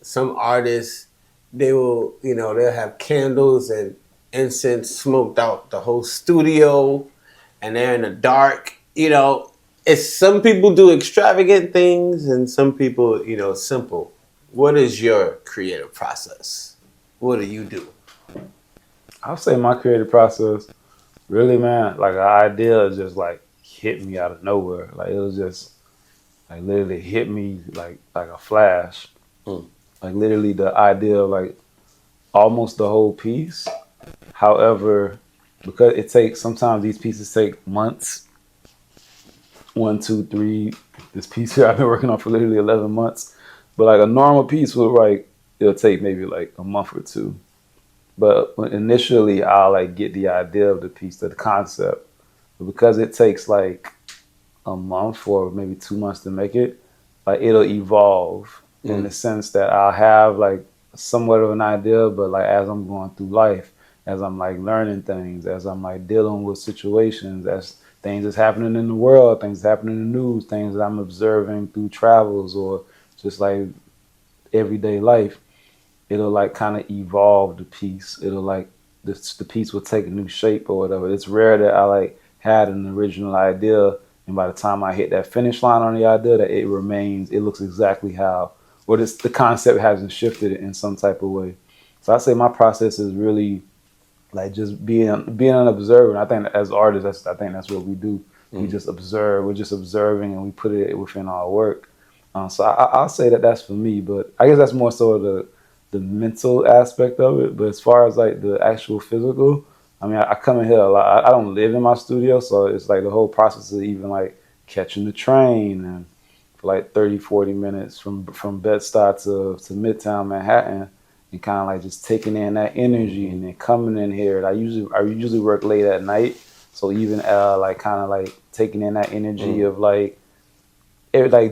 Some artists, they will, they'll have candles and incense smoked out the whole studio, and they're in the dark. It's some people do extravagant things, and some people, simple. What is your creative process? What do you do? I'll say my creative process, really, man, like an idea just like hit me out of nowhere. Like it was just like literally hit me like a flash. Mm. Like literally the idea of like almost the whole piece. However, because it takes sometimes these pieces take months, 1, 2, 3. This piece here I've been working on for literally 11 months. But like a normal piece will like it'll take maybe like a month or two. But initially I'll like get the idea of the piece, the concept. But because it takes like a month or maybe 2 months to make it, like it'll evolve in the Mm. sense that I'll have like somewhat of an idea, but like as I'm going through life, as I'm like learning things, as I'm like dealing with situations, as things that's happening in the world, things happening in the news, things that I'm observing through travels or just like everyday life, it'll like kind of evolve the piece. It'll like the piece will take a new shape or whatever. It's rare that I like had an original idea and by the time I hit that finish line on the idea that it remains, it looks exactly how or this the concept hasn't shifted in some type of way. So I say my process is really like just being an observer. And I think that as artists, I think that's what we do. We Mm. just observe. We're just observing, and we put it within our work. So I'll say that that's for me, but I guess that's more so the mental aspect of it. But as far as like the actual physical, I mean, I come in here a lot. I don't live in my studio, so it's like the whole process of even like catching the train and for like 30, 40 minutes from Bed-Stuy to Midtown Manhattan and kind of like just taking in that energy and then coming in here. And I usually work late at night, so even like kind of like taking in that energy Mm. of like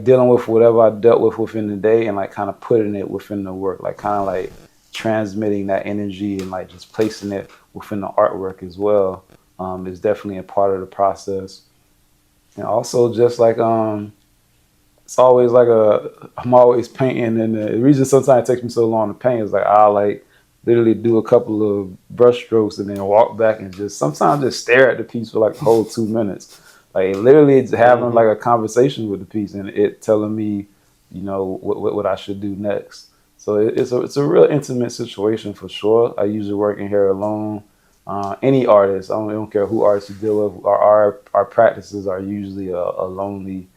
dealing with whatever I dealt with within the day and like kind of putting it within the work, like kind of like transmitting that energy and like just placing it within the artwork as well. Is definitely a part of the process. And also just like it's always like I'm always painting, and the reason sometimes it takes me so long to paint is like I'll like literally do a couple of brush strokes and then walk back and just sometimes just stare at the piece for like the whole 2 minutes. Like literally it's having Hmm. like a conversation with the piece and it telling me, what I should do next. So it's a real intimate situation for sure. I usually work in here alone. Any artist, I don't care who artists you deal with, our practices are usually a lonely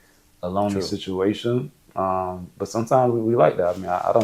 True. situation. But sometimes we like that. I mean, I don't